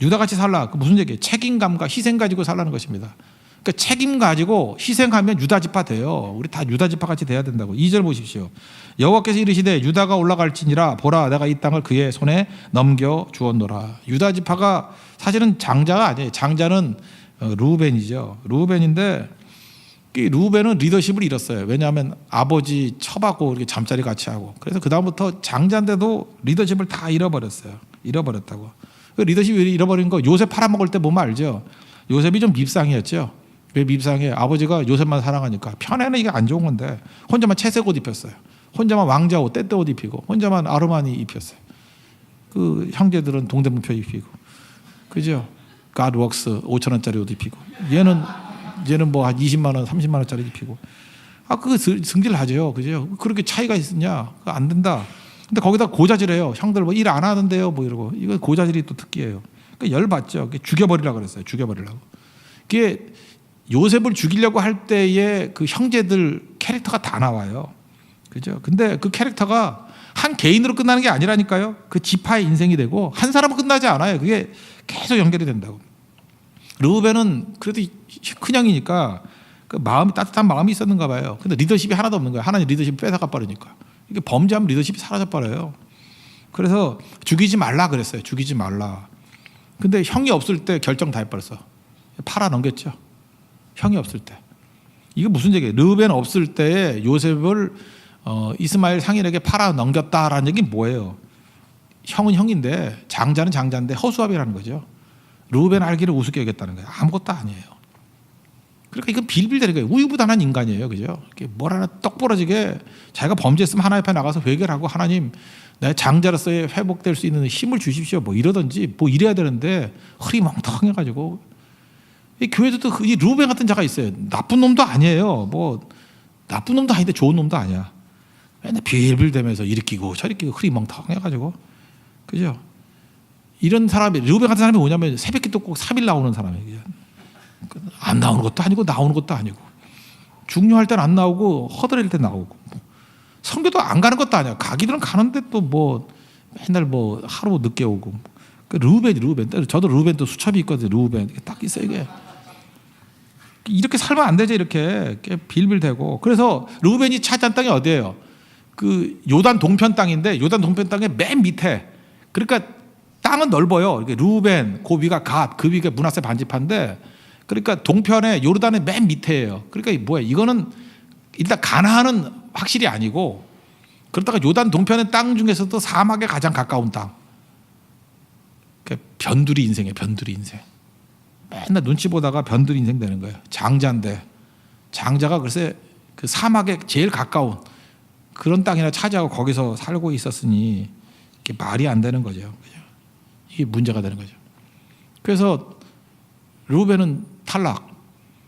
유다 같이 살라. 그 무슨 얘기예요? 책임감과 희생 가지고 살라는 것입니다. 그러니까 책임 가지고 희생하면 유다 지파 돼요. 우리 다 유다 지파 같이 돼야 된다고. 2절 보십시오. 여호와께서 이르시되 유다가 올라갈지니라 보라 내가 이 땅을 그의 손에 넘겨 주었노라. 유다 지파가 사실은 장자가 아니에요. 장자는 르우벤이죠. 르우벤인데 르우벤은 리더십을 잃었어요. 왜냐하면 아버지 처하고 이렇게 잠자리 같이 하고 그래서 그 다음부터 장자인데도 리더십을 다 잃어버렸어요. 잃어버렸다고. 그 리더십 잃어버린 거 요셉 팔아먹을 때 보면 알죠. 요셉이 좀 밉상이었죠. 왜 밉상해? 아버지가 요셉만 사랑하니까 편에는 이게 안 좋은 건데 혼자만 채색 옷 입혔어요. 혼자만 왕자 옷, 때때 옷 입히고 혼자만 아르마니 입혔어요. 그 형제들은 동대문표 입히고 그죠? God works 5,000원짜리 옷 입히고 얘는 뭐 한 20만 원, 30만 원짜리 입히고 그거 승질하죠, 그죠? 그렇게 차이가 있느냐? 안 된다. 근데 거기다 고자질해요. 형들 뭐 일 안 하는데요, 뭐 이러고 이거 고자질이 또 특기예요. 그러니까 열 받죠. 죽여버리려고 그랬어요. 죽여버리려고. 그게 요셉을 죽이려고 할 때의 그 형제들 캐릭터가 다 나와요. 그죠? 근데 그 캐릭터가 한 개인으로 끝나는 게 아니라니까요. 그 지파의 인생이 되고 한 사람은 끝나지 않아요. 그게 계속 연결이 된다고. 르우벤은 그래도 큰형이니까 그 마음이 따뜻한 마음이 있었는가 봐요. 근데 리더십이 하나도 없는 거예요. 하나님 리더십 뺏어가 버리니까. 이게 범죄하면 리더십이 사라져 버려요. 그래서 죽이지 말라 그랬어요. 죽이지 말라. 근데 형이 없을 때 결정 다 해버렸어. 팔아 넘겼죠. 형이 없을 때. 이게 무슨 얘기예요? 르우벤 없을 때 요셉을 이스마엘 상인에게 팔아 넘겼다라는 얘기는 뭐예요? 형은 형인데 장자는 장자인데 허수아비라는 거죠. 르우벤 알기를 우습게 여겼다는 거예요. 아무것도 아니에요. 그러니까 이건 빌빌대는 거예요. 우유부단한 인간이에요. 그죠? 뭘 하나 떡 부러지게 자기가 범죄했으면 하나님 앞에 나가서 회개하고 하나님 내 장자로서의 회복될 수 있는 힘을 주십시오. 뭐 이러든지 뭐 이래야 되는데 흐리멍텅해가지고 이 교회도 이 르우벤 같은 자가 있어요. 나쁜 놈도 아니에요. 뭐 나쁜 놈도 아닌데 좋은 놈도 아니야. 맨날 빌빌대면서 일으키고 저리키고 흐리멍텅해가지고 그죠? 이런 사람이 르우벤 같은 사람이 뭐냐면 새벽기도 꼭 3일 나오는 사람이에요. 안 나오는 것도 아니고 나오는 것도 아니고 중요할 땐 안 나오고 허드렛일 때 나오고 성교도 안 가는 것도 아니야. 가기들은 가는데 또 뭐 맨날 뭐 하루 늦게 오고 그 르우벤 저도 르우벤 또 수첩이 있거든요. 르우벤 딱 있어요. 이게 이렇게 살면 안 되죠. 이렇게 빌빌대고 그래서 르우벤이 차지한 땅이 어디예요? 그 요단 동편 땅인데 요단 동편 땅의 맨 밑에 그러니까 땅은 넓어요. 이렇게 르우벤 그 위가 갓 그 위가 므낫세 반지파인데 그러니까 동편의 요르단의 맨 밑에예요. 그러니까 뭐야? 이거는 일단 가나안은 확실히 아니고 그러다가 요단 동편의 땅 중에서도 사막에 가장 가까운 땅. 그러니까 변두리 인생이에요. 변두리 인생. 맨날 눈치 보다가 변두리 인생 되는 거예요. 장자인데 장자가 글쎄 그 사막에 제일 가까운 그런 땅이나 차지하고 거기서 살고 있었으니 이게 말이 안 되는 거죠. 이게 문제가 되는 거죠. 그래서 르우벤은 탈락.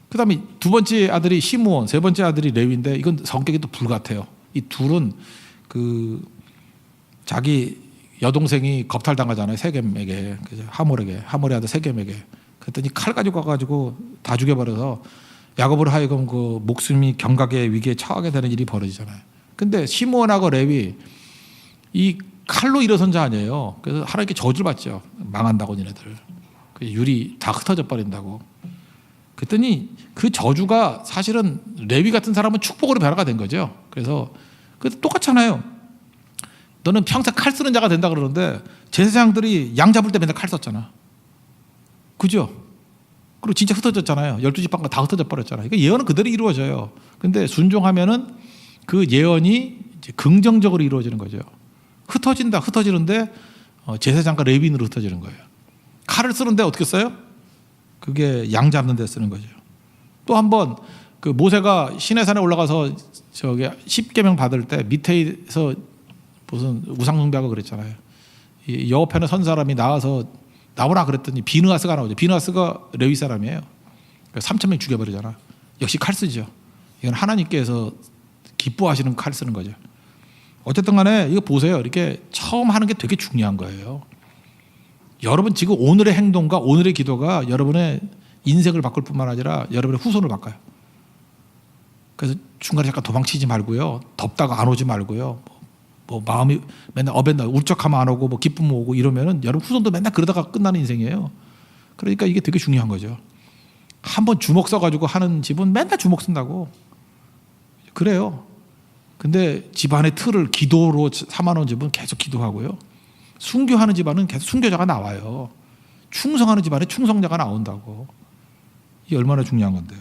그 다음에 두 번째 아들이 시므온, 세 번째 아들이 레위인데 이건 성격이 또 불같아요. 이 둘은 그 자기 여동생이 겁탈당하잖아요. 세겜에게, 하몰의 아들 세겜에게. 그랬더니 칼 가지고 가가지고 다 죽여버려서 야곱으로 하여금 그 목숨이 경각의 위기에 처하게 되는 일이 벌어지잖아요. 근데 시므온하고 레위 이 칼로 일어선 자 아니에요. 그래서 하나님께 저주를 받죠. 망한다고 니네들. 그 유리 다 흩어져 버린다고. 그랬더니 그 저주가 사실은 레위 같은 사람은 축복으로 변화가 된 거죠. 그래서 똑같잖아요. 너는 평생 칼 쓰는 자가 된다 그러는데 제사장들이 양 잡을 때 맨날 칼 썼잖아. 그죠? 그리고 진짜 흩어졌잖아요. 12지파가 다 흩어져 버렸잖아요. 그러니까 예언은 그대로 이루어져요. 근데 순종하면은 그 예언이 이제 긍정적으로 이루어지는 거죠. 흩어지는데 제사장과 레위인으로 흩어지는 거예요. 칼을 쓰는데 어떻게 써요? 그게 양 잡는 데 쓰는 거죠. 또 한 번 그 모세가 시내산에 올라가서 저기 10계명 받을 때 밑에서 무슨 우상 숭배하고 그랬잖아요. 여호편에 선 사람이 나와서 나오라 그랬더니 비느하스가 나오죠. 비느하스가 레위 사람이에요. 3,000명 죽여버리잖아. 역시 칼 쓰죠. 이건 하나님께서 기뻐하시는 칼 쓰는 거죠. 어쨌든 간에 이거 보세요. 이렇게 처음 하는 게 되게 중요한 거예요. 여러분 지금 오늘의 행동과 오늘의 기도가 여러분의 인생을 바꿀 뿐만 아니라 여러분의 후손을 바꿔요. 그래서 중간에 잠깐 도망치지 말고요. 덥다고 안 오지 말고요. 뭐 마음이 맨날 어벤다 울적하면 안 오고 뭐 기쁨 오고 이러면은 여러분 후손도 맨날 그러다가 끝나는 인생이에요. 그러니까 이게 되게 중요한 거죠. 한번 주먹 써가지고 하는 집은 맨날 주먹 쓴다고. 그래요. 근데 집안의 틀을 기도로 삼아놓은 집은 계속 기도하고요. 순교하는 집안은 계속 순교자가 나와요. 충성하는 집안에 충성자가 나온다고. 이게 얼마나 중요한 건데요.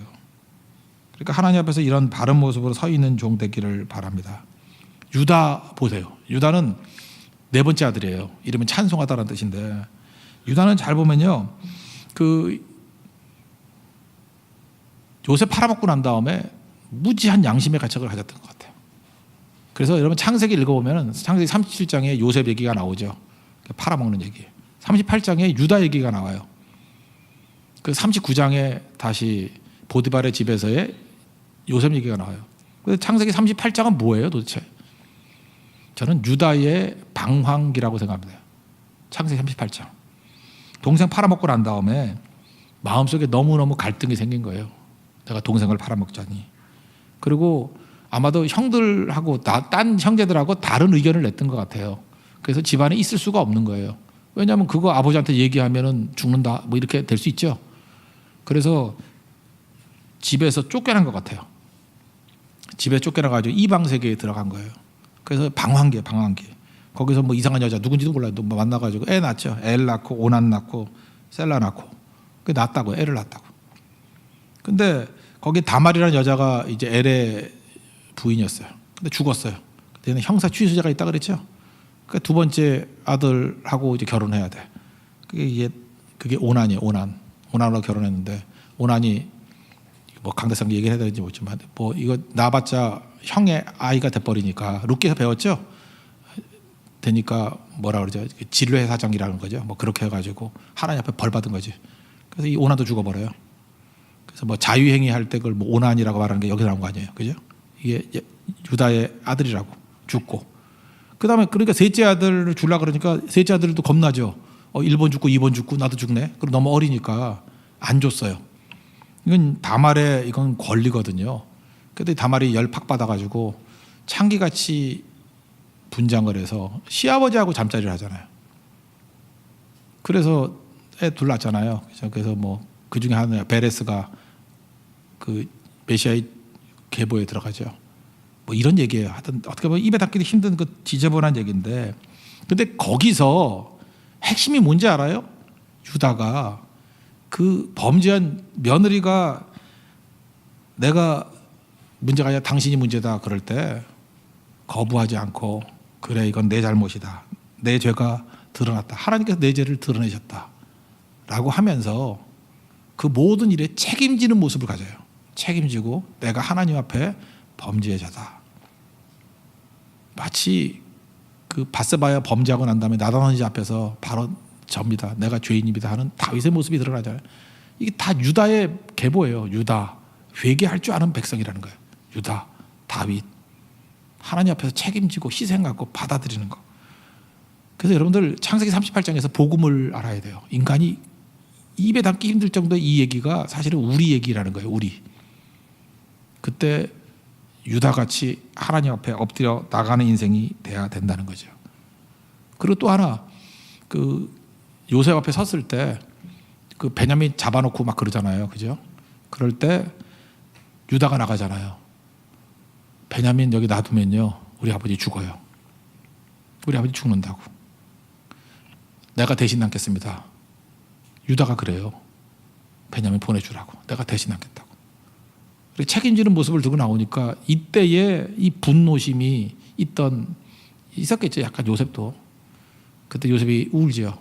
그러니까 하나님 앞에서 이런 바른 모습으로 서 있는 종 되기를 바랍니다. 유다 보세요. 유다는 네 번째 아들이에요. 이름은 찬송하다라는 뜻인데 유다는 잘 보면요. 그 요셉 팔아먹고 난 다음에 무지한 양심의 가책을 가졌던 것 같아요. 그래서 여러분 창세기 읽어보면 창세기 37장에 요셉 얘기가 나오죠. 팔아먹는 얘기. 38장에 유다 얘기가 나와요. 그 39장에 다시 보디발의 집에서의 요셉 얘기가 나와요. 그래서 창세기 38장은 뭐예요 도대체? 저는 유다의 방황기라고 생각합니다. 창세기 38장. 동생 팔아먹고 난 다음에 마음속에 너무너무 갈등이 생긴 거예요. 내가 동생을 팔아먹자니. 그리고 아마도 형들하고 딴 형제들하고 다른 의견을 냈던 것 같아요. 그래서 집안에 있을 수가 없는 거예요. 왜냐하면 그거 아버지한테 얘기하면은 죽는다 뭐 이렇게 될 수 있죠. 그래서 집에서 쫓겨난 것 같아요. 집에 쫓겨나가지고 이방 세계에 들어간 거예요. 그래서 방황기에 방황기. 거기서 뭐 이상한 여자 누군지도 몰라요. 뭐 만나가지고 애 낳죠. 애를 낳고 오난 낳고 셀라 낳고 그 낳았다고 애를 낳았다고. 근데 거기 다말이라는 여자가 이제 엘의 부인이었어요. 근데 죽었어요. 그때는 형사 취소자가 있다 그랬죠. 그 두 번째 아들하고 이제 결혼해야 돼. 그게 오난이에요. 오난으로 결혼했는데 오난이 뭐 강대상 얘기해야 되는지 모르지만 뭐 이거 낳아봤자 형의 아이가 돼버리니까 룻기에서 배웠죠. 되니까 뭐라 그러죠? 진뢰 사정이라는 거죠. 뭐 그렇게 해가지고 하나님 앞에 벌 받은 거지. 그래서 이 오난도 죽어버려요. 그래서 뭐 자유행위 할 때 그걸 뭐 오난이라고 말하는 게 여기 나온 거 아니에요, 그죠? 이게 유다의 아들이라고 죽고. 그다음에 그러니까 셋째 아들을 주려 그러니까 셋째 아들도 겁나죠. 1번 죽고 2번 죽고 나도 죽네. 그리고 너무 어리니까 안 줬어요. 이건 다말의 이건 권리거든요. 근데 다말이 열팍 받아가지고 창기같이 분장을 해서 시아버지하고 잠자리를 하잖아요. 그래서 애 둘 낳잖아요. 그래서 뭐 그 중에 하나 베레스가 그 메시아의 계보에 들어가죠. 뭐 이런 얘기예요. 하여튼 어떻게 보면 입에 담기도 힘든 그 지저분한 얘기인데, 근데 거기서 핵심이 뭔지 알아요? 유다가 그 범죄한 며느리가 내가 문제가 아니라 당신이 문제다 그럴 때 거부하지 않고 그래 이건 내 잘못이다. 내 죄가 드러났다. 하나님께서 내 죄를 드러내셨다. 라고 하면서 그 모든 일에 책임지는 모습을 가져요. 책임지고 내가 하나님 앞에 범죄자다. 마치 그 바세바야 범죄하고 난 다음에 나단 언니 앞에서 바로 접니다. 내가 죄인입니다 하는 다윗의 모습이 드러나잖아요. 이게 다 유다의 계보예요. 유다. 회개할 줄 아는 백성이라는 거예요. 유다, 다윗. 하나님 앞에서 책임지고 희생하고 받아들이는 거. 그래서 여러분들 창세기 38장에서 복음을 알아야 돼요. 인간이 입에 담기 힘들 정도의 이 얘기가 사실은 우리 얘기라는 거예요. 우리. 그때 유다같이 하나님 앞에 엎드려 나가는 인생이 돼야 된다는 거죠. 그리고 또 하나 그 요셉 앞에 섰을 때 그 베냐민 잡아놓고 막 그러잖아요. 그죠? 그럴 때 유다가 나가잖아요. 베냐민 여기 놔두면요 우리 아버지 죽어요. 우리 아버지 죽는다고. 내가 대신 남겠습니다. 유다가 그래요. 베냐민 보내주라고. 내가 대신 남겠다고. 책임지는 모습을 들고 나오니까 이때에 이 분노심이 있었겠죠. 약간 요셉도. 그때 요셉이 울죠.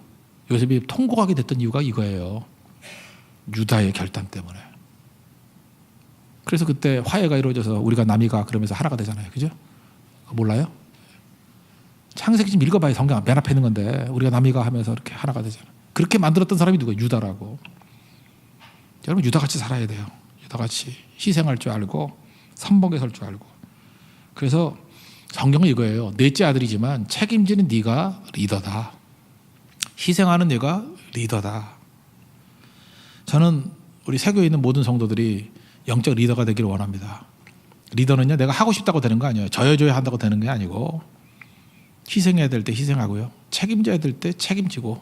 요셉이 통곡하게 됐던 이유가 이거예요. 유다의 결단 때문에. 그래서 그때 화해가 이루어져서 우리가 남이가 그러면서 하나가 되잖아요. 그죠? 몰라요? 창세기 좀 읽어봐요. 성경 맨 앞에 있는 건데 우리가 남이가 하면서 이렇게 하나가 되잖아요. 그렇게 만들었던 사람이 누구예요? 유다라고. 여러분 유다같이 살아야 돼요. 유다같이 희생할 줄 알고 선봉에 설 줄 알고. 그래서 성경은 이거예요. 넷째 아들이지만 책임지는 네가 리더다. 희생하는 얘가 리더다. 저는 우리 세교에 있는 모든 성도들이 영적 리더가 되기를 원합니다. 리더는요, 내가 하고 싶다고 되는 거 아니에요. 저여줘야 한다고 되는 게 아니고, 희생해야 될 때 희생하고요, 책임져야 될 때 책임지고,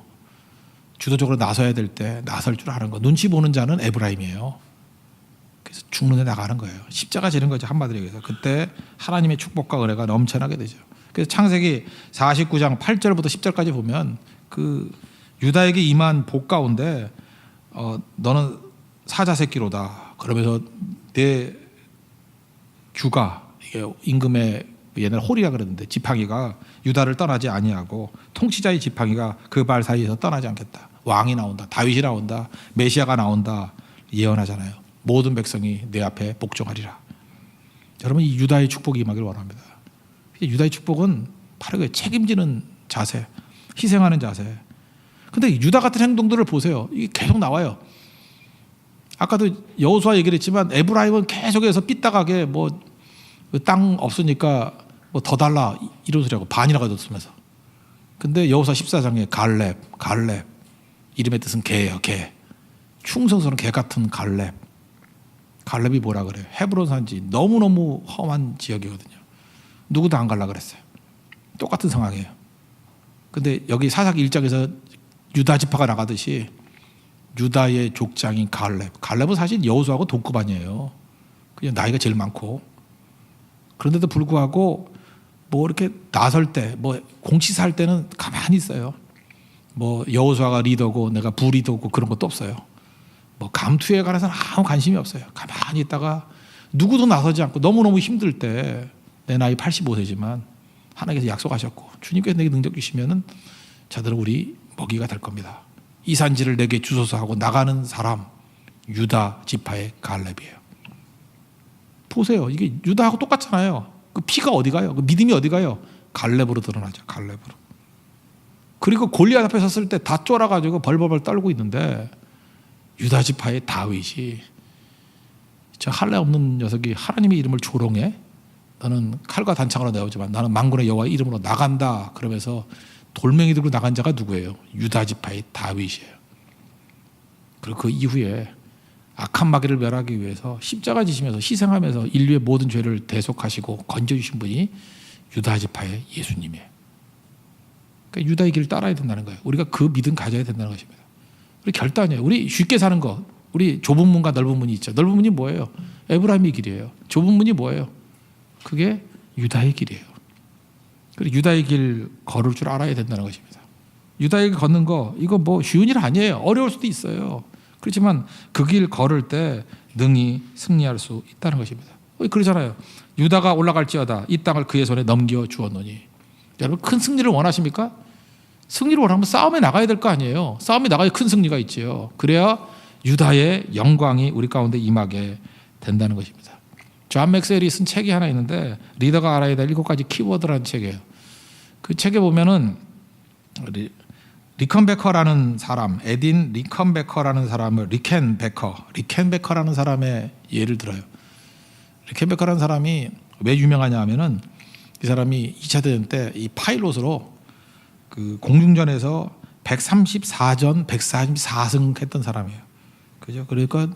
주도적으로 나서야 될 때 나설 줄 아는 거. 눈치 보는 자는 에브라임이에요. 그래서 죽는 데 나가는 거예요. 십자가 지는 거죠, 한마디로 얘기해서. 그때 하나님의 축복과 은혜가 넘쳐나게 되죠. 그래서 창세기 49장 8절부터 10절까지 보면 그 유다에게 임한 복 가운데 너는 사자 새끼로다. 그러면서 내 주가, 이게 임금의 옛날 홀이라 그랬는데, 지팡이가 유다를 떠나지 아니하고 통치자의 지팡이가 그 발 사이에서 떠나지 않겠다. 왕이 나온다, 다윗이 나온다, 메시아가 나온다 예언하잖아요. 모든 백성이 내 앞에 복종하리라. 여러분, 이 유다의 축복이 임하기를 원합니다. 유다의 축복은 바로 그 책임지는 자세, 희생하는 자세. 근데 유다 같은 행동들을 보세요. 이게 계속 나와요. 아까도 여호수아 얘기를 했지만 에브라임은 계속해서 삐딱하게 뭐 땅 없으니까 뭐 더 달라 이런 소리하고 반이라고 줬으면서. 근데 여호수아 14장에 갈렙 이름의 뜻은 개예요. 개. 충성스러운 개 같은 갈렙이 뭐라 그래요? 헤브론 산지 너무너무 험한 지역이거든요. 누구도 안 갈라 그랬어요. 똑같은 상황이에요. 근데 여기 사사기 1장에서 유다 지파가 나가듯이 유다의 족장인 갈렙은 사실 여호수아하고 동급 아니에요. 그냥 나이가 제일 많고. 그런데도 불구하고 뭐 이렇게 나설 때, 뭐 공치사 할 때는 가만히 있어요. 뭐 여호수아가 리더고 내가 부리더고 그런 것도 없어요. 뭐 감투에 관해서는 아무 관심이 없어요. 가만히 있다가 누구도 나서지 않고 너무너무 힘들 때, 내 나이 85세지만 하나님께서 약속하셨고 주님께서 내게 능력 주시면은 저들은 우리 먹이가 될 겁니다. 이 산지를 내게 주소서 하고 나가는 사람, 유다 지파의 갈렙이에요. 보세요. 이게 유다하고 똑같잖아요. 그 피가 어디 가요? 그 믿음이 어디 가요? 갈렙으로 드러나죠. 갈렙으로. 그리고 골리앗 앞에 섰을 때 다 쫄아가지고 벌벌벌 떨고 있는데 유다 지파의 다윗이, 저 할례 없는 녀석이 하나님의 이름을 조롱해? 너는 칼과 단창으로 나오지만 나는 만군의 여호와의 이름으로 나간다. 그러면서 돌멩이 들고 나간 자가 누구예요? 유다 지파의 다윗이에요. 그리고 그 이후에 악한 마귀를 멸하기 위해서 십자가 지시면서 희생하면서 인류의 모든 죄를 대속하시고 건져주신 분이 유다 지파의 예수님이에요. 그러니까 유다의 길을 따라야 된다는 거예요. 우리가 그 믿음 가져야 된다는 것입니다. 우리 결단이에요. 우리 쉽게 사는 거, 우리 좁은 문과 넓은 문이 있죠. 넓은 문이 뭐예요? 에브라임의 길이에요. 좁은 문이 뭐예요? 그게 유다의 길이에요. 그리고 유다의 길 걸을 줄 알아야 된다는 것입니다. 유다의 길 걷는 거, 이거 뭐 쉬운 일 아니에요. 어려울 수도 있어요. 그렇지만 그 길 걸을 때 능히 승리할 수 있다는 것입니다. 그러잖아요. 유다가 올라갈지어다 이 땅을 그의 손에 넘겨 주었노니. 여러분, 큰 승리를 원하십니까? 승리를 원하면 싸움에 나가야 될 거 아니에요. 싸움에 나가야 큰 승리가 있지요. 그래야 유다의 영광이 우리 가운데 임하게 된다는 것입니다. 존 맥스웰이 쓴 책이 하나 있는데, 리더가 알아야 될 7가지 키워드라는 책이에요. 그 책에 보면은 리컨베커라는 사람, 에딘 리컨베커라는 사람을 리켄베커라는 사람의 예를 들어요. 리켄베커라는 사람이 왜 유명하냐 하면은, 이 사람이 2차 대전 때 이 파일롯으로 그 공중전에서 134전 144승 했던 사람이에요. 그죠? 그러니까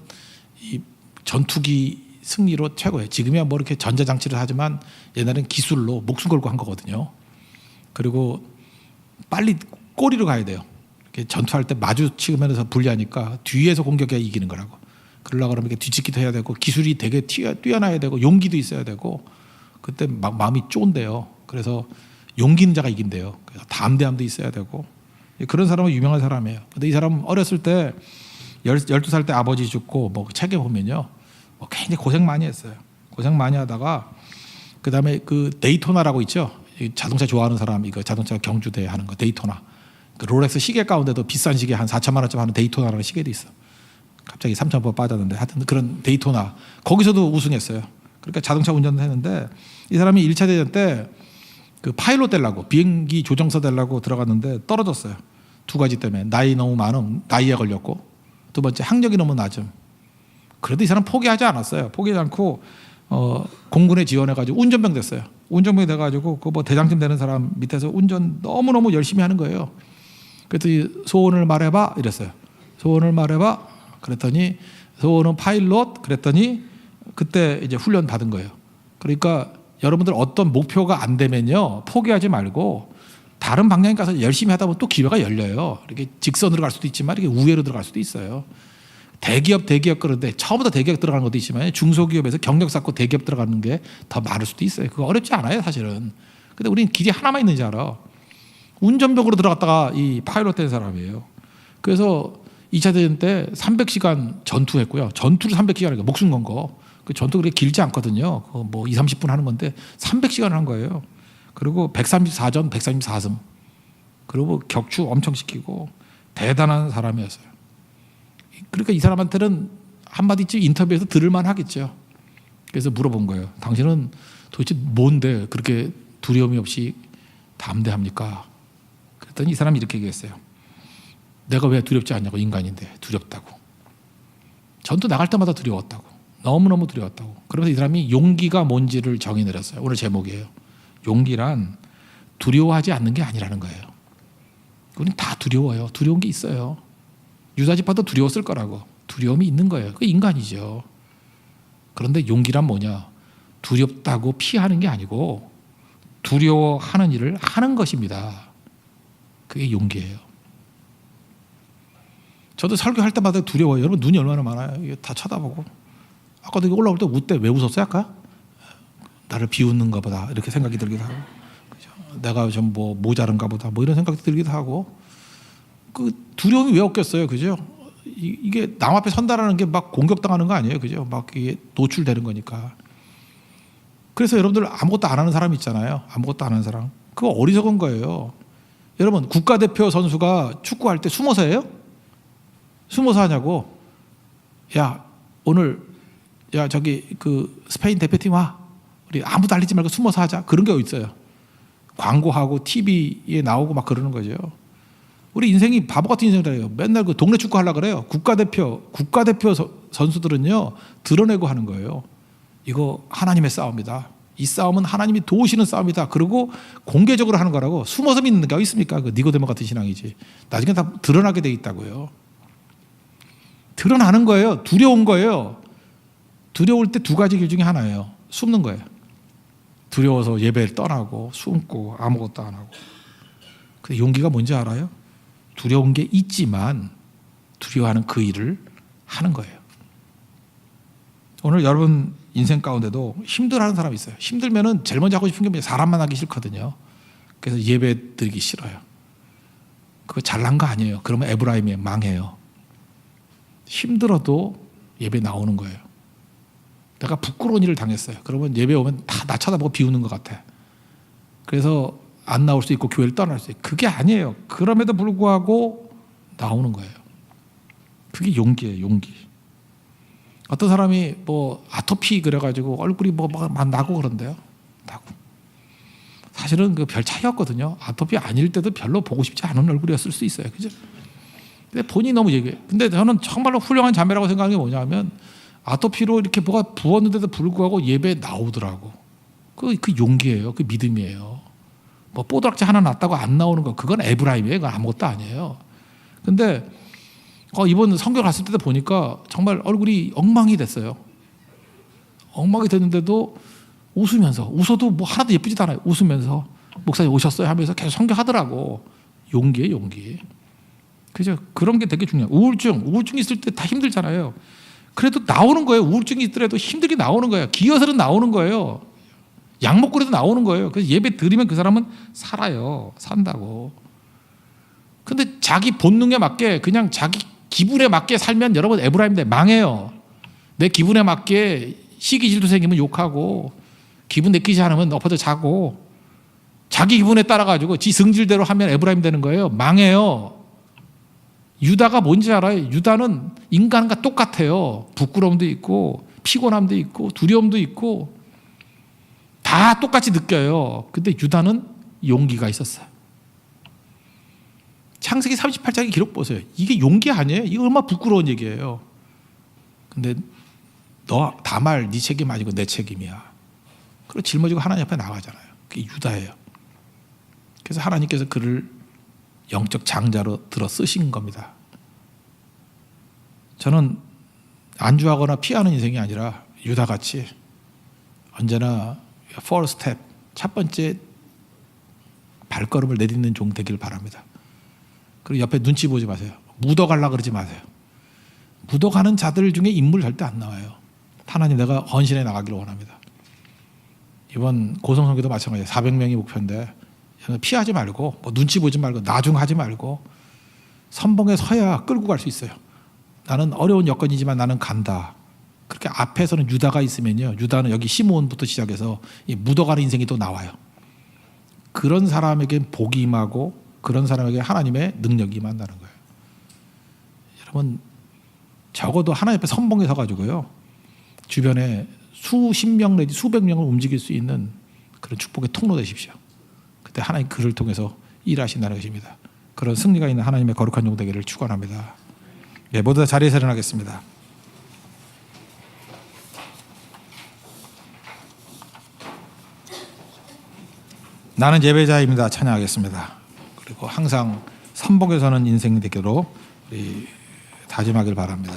이 전투기 승리로 최고예요. 지금이야 뭐 이렇게 전자장치를 하지만 옛날엔 기술로 목숨 걸고 한 거거든요. 그리고 빨리 꼬리로 가야 돼요. 이렇게 전투할 때 마주치면서 불리하니까 뒤에서 공격해야 이기는 거라고. 그러려고 그러면 이렇게 뒤집기도 해야 되고 기술이 되게 뛰어나야 되고 용기도 있어야 되고, 그때 막 마음이 쫀대요. 그래서 용기 있는 자가 이긴대요. 그래서 담대함도 있어야 되고, 그런 사람은 유명한 사람이에요. 근데 이 사람 어렸을 때 12살 때 아버지 죽고 뭐 책에 보면요, 뭐 굉장히 고생 많이 했어요. 고생 많이 하다가 그 다음에 그 데이토나라고 있죠. 자동차 좋아하는 사람, 이거 자동차 경주대회 하는 거 데이토나. 그 롤렉스 시계 가운데도 비싼 시계 한 4천만 원쯤 하는 데이토나라는 시계도 있어. 갑자기 3,000% 빠졌는데 하여튼 그런 데이토나, 거기서도 우승했어요. 그러니까 자동차 운전을 했는데, 이 사람이 1차 대전 때 그 파일럿 되려고, 비행기 조종사 되려고 들어갔는데 떨어졌어요. 2가지 때문에. 나이 너무 많음, 나이에 걸렸고, 두 번째 학력이 너무 낮음. 그래도 이 사람 포기하지 않았어요. 포기하지 않고 공군에 지원해가지고 운전병 됐어요. 운전병이 돼가지고 그 뭐 대장쯤 되는 사람 밑에서 운전 너무너무 열심히 하는 거예요. 그랬더니 소원을 말해봐 이랬어요. 소원을 말해봐. 그랬더니 소원은 파일럿. 그랬더니 그때 이제 훈련 받은 거예요. 그러니까 여러분들 어떤 목표가 안 되면요 포기하지 말고 다른 방향에 가서 열심히 하다 보면 또 기회가 열려요. 이렇게 직선으로 갈 수도 있지만 이렇게 우회로 들어갈 수도 있어요. 대기업 그런데 처음부터 대기업 들어가는 것도 있지만 중소기업에서 경력 쌓고 대기업 들어가는 게 더 많을 수도 있어요. 그거 어렵지 않아요 사실은. 근데 우리는 길이 하나만 있는지 알아. 운전병으로 들어갔다가 이 파일럿 된 사람이에요. 그래서 2차 대전 때 300시간 전투했고요. 전투를 300시간이니까 목숨 건 거. 그 전투 그렇게 길지 않거든요. 뭐 2, 30분 하는 건데 300시간을 한 거예요. 그리고 134전 134승. 그리고 격추 엄청 시키고 대단한 사람이었어요. 그러니까 이 사람한테는 한마디쯤 인터뷰에서 들을만 하겠죠. 그래서 물어본 거예요. 당신은 도대체 뭔데 그렇게 두려움이 없이 담대합니까? 그랬더니 이 사람이 이렇게 얘기했어요. 내가 왜 두렵지 않냐고. 인간인데 두렵다고. 전투 나갈 때마다 두려웠다고. 너무너무 두려웠다고. 그러면서 이 사람이 용기가 뭔지를 정의 내렸어요. 오늘 제목이에요. 용기란 두려워하지 않는 게 아니라는 거예요. 우리는 다 두려워요. 두려운 게 있어요. 유다지파도 두려웠을 거라고. 두려움이 있는 거예요. 그게 인간이죠. 그런데 용기란 뭐냐? 두렵다고 피하는 게 아니고 두려워하는 일을 하는 것입니다. 그게 용기예요. 저도 설교할 때마다 두려워요. 여러분 눈이 얼마나 많아요. 이게 다 쳐다보고. 아까도 이거 올라올 때 웃대. 왜 웃었어요 아까? 나를 비웃는가 보다 이렇게 생각이 들기도 하고, 그죠? 내가 좀 뭐 모자른가 보다 뭐 이런 생각이 들기도 하고. 그 두려움이 왜 없겠어요, 그죠? 이게 남 앞에 선다라는 게 막 공격당하는 거 아니에요, 그죠? 막 이게 노출되는 거니까. 그래서 여러분들 아무것도 안 하는 사람 있잖아요. 아무것도 안 하는 사람. 그거 어리석은 거예요. 여러분 국가대표 선수가 축구할 때 숨어서 해요? 숨어서 하냐고. 야 오늘 야 저기 그 스페인 대표팀 와. 우리 아무도 알리지 말고 숨어서 하자. 그런 게 어디 있어요. 광고하고 TV에 나오고 막 그러는 거죠. 우리 인생이 바보 같은 인생이래요. 맨날 그 동네 축구 하려고 그래요. 국가대표 선수들은요 드러내고 하는 거예요. 이거 하나님의 싸움이다. 이 싸움은 하나님이 도우시는 싸움이다. 그리고 공개적으로 하는 거라고. 숨어서 믿는 게 어디 있습니까? 그 니고데모 같은 신앙이지. 나중에 다 드러나게 돼 있다고요. 드러나는 거예요. 두려운 거예요. 두려울 때 두 가지 길 중에 하나예요. 숨는 거예요. 두려워서 예배를 떠나고 숨고 아무것도 안 하고. 근데 용기가 뭔지 알아요? 두려운 게 있지만 두려워하는 그 일을 하는 거예요. 오늘 여러분 인생 가운데도 힘들어하는 사람이 있어요. 힘들면은 제일 먼저 하고 싶은 게 사람 만나기 싫거든요. 그래서 예배 드리기 싫어요. 그거 잘난 거 아니에요. 그러면 에브라임이 망해요. 힘들어도 예배 나오는 거예요. 내가 부끄러운 일을 당했어요. 그러면 예배 오면 다 나 쳐다보고 비우는 것 같아. 그래서 안 나올 수 있고 교회를 떠날 수 있고. 그게 아니에요. 그럼에도 불구하고 나오는 거예요. 그게 용기예요. 용기. 어떤 사람이 뭐 아토피 그래가지고 얼굴이 뭐 막 나고 그런데요. 나고. 사실은 그 별 차이였거든요. 아토피 아닐 때도 별로 보고 싶지 않은 얼굴이었을 수 있어요. 그죠? 근데 본인이 너무 얘기해. 근데 저는 정말로 훌륭한 자매라고 생각하는 게 뭐냐면 아토피로 이렇게 뭐가 부었는데도 불구하고 예배에 나오더라고. 그 용기예요. 그 믿음이에요. 뭐 뽀드락지 하나 났다고 안 나오는 거 그건 에브라임이에요. 그건 아무것도 아니에요. 근데 이번 성교 갔을 때도 보니까 정말 얼굴이 엉망이 됐어요. 엉망이 됐는데도 웃으면서 웃어도 뭐 하나도 예쁘지도 않아요. 웃으면서 목사님 오셨어요 하면서 계속 성교하더라고. 용기예요. 용기. 그죠? 그런 게 되게 중요해요. 우울증 있을 때 다 힘들잖아요. 그래도 나오는 거예요. 우울증이 있더라도 힘들게 나오는 거예요. 기어서는 나오는 거예요. 약 먹고 그래도 나오는 거예요. 그래서 예배 드리면 그 사람은 살아요. 산다고. 근데 자기 본능에 맞게 그냥 자기 기분에 맞게 살면 여러분 에브라임인데 망해요. 내 기분에 맞게 시기질도 생기면 욕하고 기분 내키지 않으면 엎어져 자고 자기 기분에 따라가지고 지 성질대로 하면 에브라임 되는 거예요. 망해요. 유다가 뭔지 알아요? 유다는 인간과 똑같아요. 부끄러움도 있고 피곤함도 있고 두려움도 있고 다 똑같이 느껴요. 근데 유다는 용기가 있었어요. 창세기 38장의 기록 보세요. 이게 용기 아니에요? 이거 얼마나 부끄러운 얘기예요. 근데 너 다말 네 책임 아니고 내 책임이야. 그리고 짊어지고 하나님 앞에 나가잖아요. 그게 유다예요. 그래서 하나님께서 그를 영적 장자로 들어 쓰신 겁니다. 저는 안주하거나 피하는 인생이 아니라 유다같이 언제나 first step, 첫 번째 발걸음을 내딛는 종 되길 바랍니다. 그리고 옆에 눈치 보지 마세요. 묻어가려고 그러지 마세요. 묻어가는 자들 중에 인물 절대 안 나와요. 하나님, 내가 헌신해 나가기를 원합니다. 이번 고성선교도 마찬가지예요. 400명이 목표인데 피하지 말고, 뭐 눈치 보지 말고, 나중하지 말고 선봉에 서야 끌고 갈 수 있어요. 나는 어려운 여건이지만 나는 간다. 그렇게 앞에서는 유다가 있으면요, 유다는 여기 시므온부터 시작해서 이 묻어가는 인생이 또 나와요. 그런 사람에게 복이 임하고 그런 사람에게 하나님의 능력이 임한다는 거예요. 여러분, 적어도 하나님 앞에 선봉에 서가지고요, 주변에 수십 명 내지 수백 명을 움직일 수 있는 그런 축복의 통로 되십시오. 그때 하나님 그를 통해서 일하신다는 것입니다. 그런 승리가 있는 하나님의 거룩한 종 되기를 축원합니다. 네, 모두 다 자리에서 일어나겠습니다. 나는 예배자입니다. 찬양하겠습니다. 그리고 항상 선봉에 서는 인생 되기로 우리 다짐하길 바랍니다.